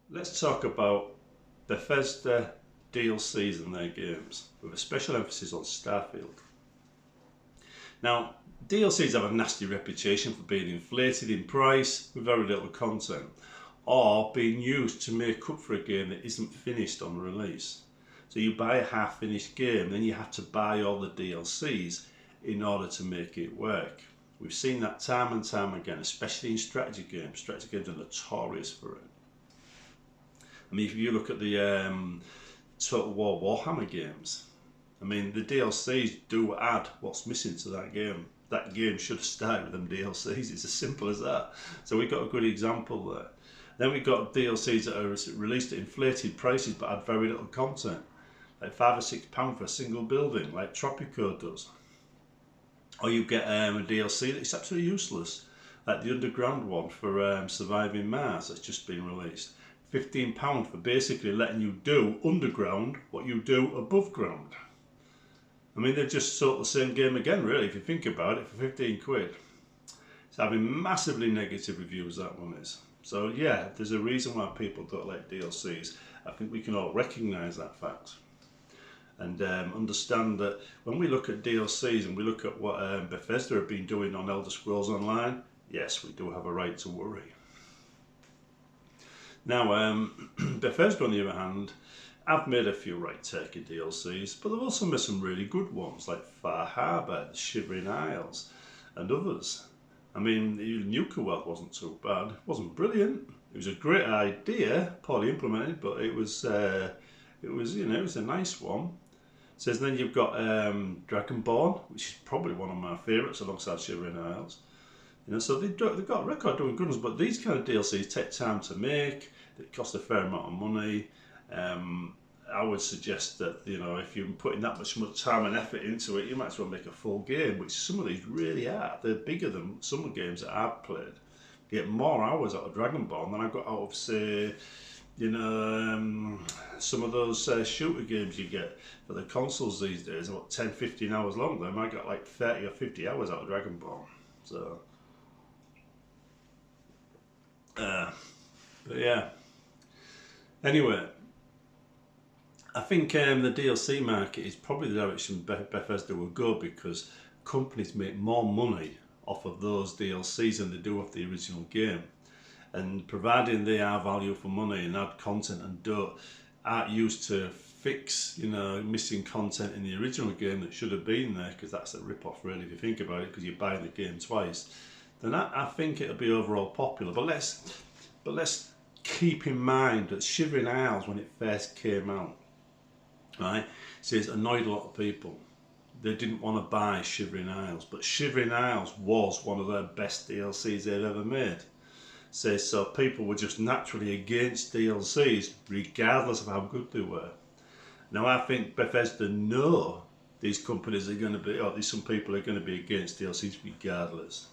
Let's talk about Bethesda DLCs and their games, with a special emphasis on Starfield. Now, DLCs have a nasty reputation for being inflated in price with very little content, or being used to make up for a game that isn't finished on release. So you buy a half-finished game, then you have to buy all the DLCs in order to make it work. We've seen that time and time again, especially in strategy games. Strategy games are notorious for it. I mean, if you look at the Total War Warhammer games, I mean, the DLCs do add what's missing to that game. That game should have started with them DLCs. It's as simple as that. So we've got a good example there. Then we've got DLCs that are released at inflated prices but add very little content, like £5 or £6 for a single building, like Tropico does. Or you get a DLC that's absolutely useless, like the Underground one for Surviving Mars that's just been released. £15 for basically letting you do underground what you do above ground. I mean, they're just sort of the same game again, really, if you think about it, for 15 quid. It's having massively negative reviews, that one is. So yeah, there's a reason why people don't like DLCs. I think we can all recognise that fact. And understand that when we look at DLCs and we look at what Bethesda have been doing on Elder Scrolls Online, yes, we do have a right to worry. Now, Bethesda, on the other hand, have made a few right-taking DLCs, but they've also made some really good ones, like Far Harbour, the Shivering Isles, and others. I mean, Nuka World wasn't too bad. It wasn't brilliant. It was a great idea, poorly implemented, but it was a nice one. Says then you've got Dragonborn, which is probably one of my favourites alongside Shivering Isles. So they've got a record doing good ones, but these kind of DLCs take time to make. They cost a fair amount of money. I would suggest that if you're putting that much time and effort into it, you might as well make a full game, which some of these really are. They're bigger than some of the games that I've played. You get more hours out of Dragonborn than I got out of, say, some of those shooter games you get for the consoles these days, about 10-15 hours long. They might get like 30 or 50 hours out of Dragonborn. So, but yeah. Anyway, I think the DLC market is probably the direction Bethesda will go, because companies make more money off of those DLCs than they do off the original game. And providing they are value for money and add content and aren't used to fix missing content in the original game that should have been there, because that's a rip-off really if you think about it, because you're buying the game twice, then I think it'll be overall popular. But let's keep in mind that Shivering Isles, when it first came out, right, says annoyed a lot of people. They didn't want to buy Shivering Isles, but Shivering Isles was one of their best DLCs they'd ever made. So people were just naturally against DLCs, regardless of how good they were. Now I think Bethesda know these companies are going to be, or these some people are going to be against DLCs regardless.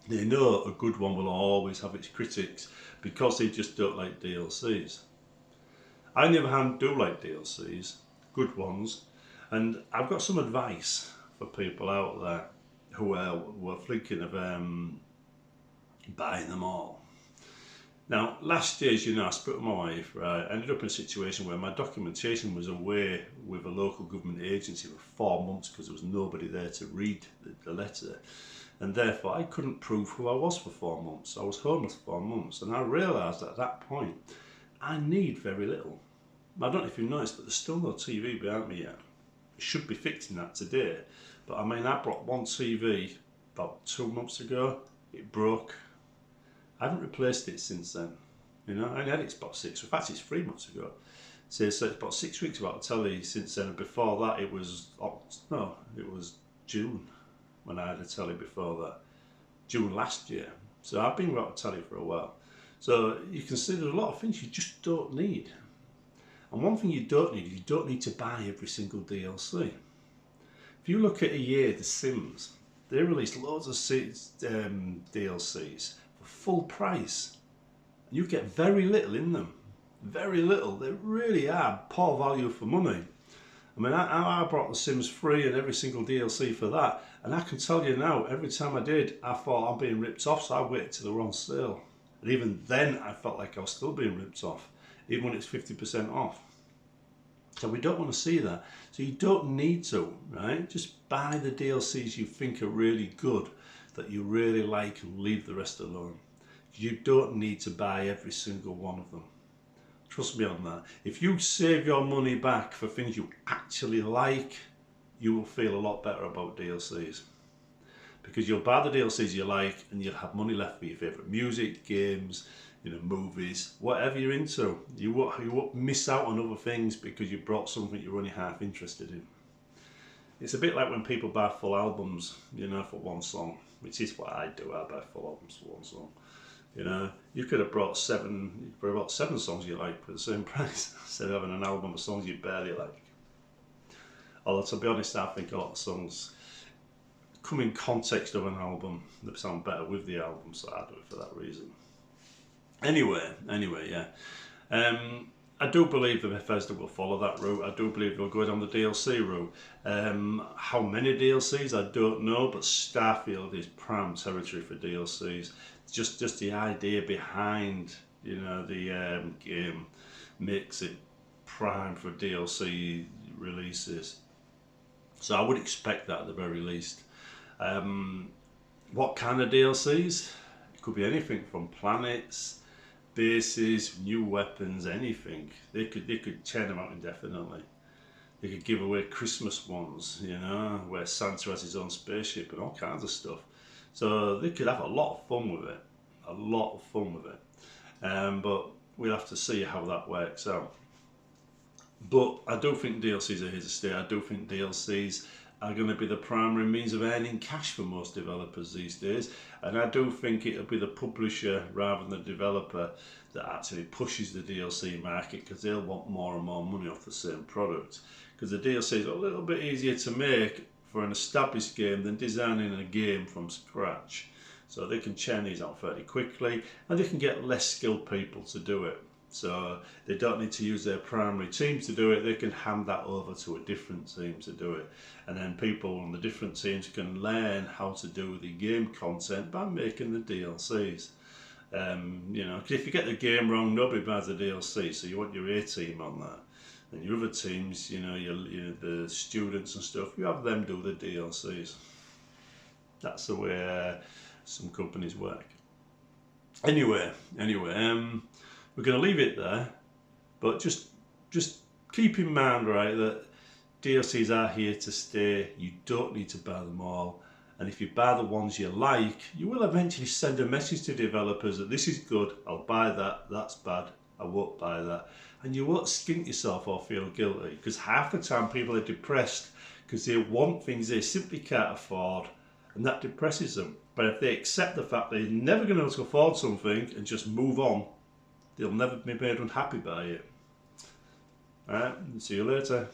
They know a good one will always have its critics, because they just don't like DLCs. I, on the other hand, do like DLCs, good ones, and I've got some advice for people out there who were thinking of buying them all. Now, last year, as you know, I split with my wife, right? I ended up in a situation where my documentation was away with a local government agency for 4 months because there was nobody there to read the letter. And therefore, I couldn't prove who I was for 4 months. I was homeless for 4 months. And I realised at that point, I need very little. I don't know if you've noticed, but there's still no TV behind me yet. It should be fixing that today. But I mean, I bought one TV about 2 months ago. It broke. I haven't replaced it since then. I only had it about 6. In fact, it's 3 months ago. So it's about 6 weeks without a telly since then. And before that, it was June when I had a telly before that. June last year. So I've been without a telly for a while. So you can see there's a lot of things you just don't need. And one thing you don't need to buy every single DLC. If you look at a year, The Sims, they released loads of DLCs for full price. You get very little in them. Very little. They really are poor value for money. I mean, I brought The Sims 3 and every single DLC for that. And I can tell you now, every time I did, I thought I'm being ripped off, so I waited till they were on sale. And even then, I felt like I was still being ripped off, even when it's 50% off. So we don't want to see that. So you don't need to, right? Just buy the DLCs you think are really good, that you really like, and leave the rest alone. You don't need to buy every single one of them. Trust me on that. If you save your money back for things you actually like, you will feel a lot better about DLCs. Because you'll buy the DLCs you like, and you'll have money left for your favourite music, games, movies, whatever you're into. You won't miss out on other things because you brought something you're only half interested in. It's a bit like when people buy full albums, for one song, which is what I do. I buy full albums for one song. You could have brought seven songs you like for the same price instead of having an album of songs you barely like. Although, to be honest, I think a lot of songs come in context of an album that sound better with the album, so I do it for that reason. Anyway, yeah. I do believe that Bethesda will follow that route. I do believe they'll go down the DLC route. How many DLCs, I don't know, but Starfield is prime territory for DLCs. Just the idea behind, the game makes it prime for DLC releases. So I would expect that at the very least. What kind of DLCs? It could be anything from planets, bases, new weapons, anything. They could churn them out indefinitely. They could give away Christmas ones, where Santa has his own spaceship and all kinds of stuff. So they could have a lot of fun with it. But we'll have to see how that works out. But I do think DLCs are here to stay. I do think DLCs are going to be the primary means of earning cash for most developers these days, and I do think it'll be the publisher rather than the developer that actually pushes the DLC market, because they'll want more and more money off the same product, because the DLC is a little bit easier to make for an established game than designing a game from scratch. So they can churn these out fairly quickly, and they can get less skilled people to do it. So they don't need to use their primary team to do it. They can hand that over to a different team to do it. And then people on the different teams can learn how to do the game content by making the DLCs. Because if you get the game wrong, nobody buys the DLC. So you want your A team on that. And your other teams, the students and stuff, you have them do the DLCs. That's the way some companies work. Anyway, we're going to leave it there, but just keep in mind, right, that DLCs are here to stay. You don't need to buy them all, and if you buy the ones you like, you will eventually send a message to developers that this is good, I'll buy that, that's bad, I won't buy that, and you won't skint yourself or feel guilty, because half the time people are depressed because they want things they simply can't afford, and that depresses them. But if they accept the fact they're never going to be able to afford something and just move on, they'll never be made unhappy by it. Alright, see you later.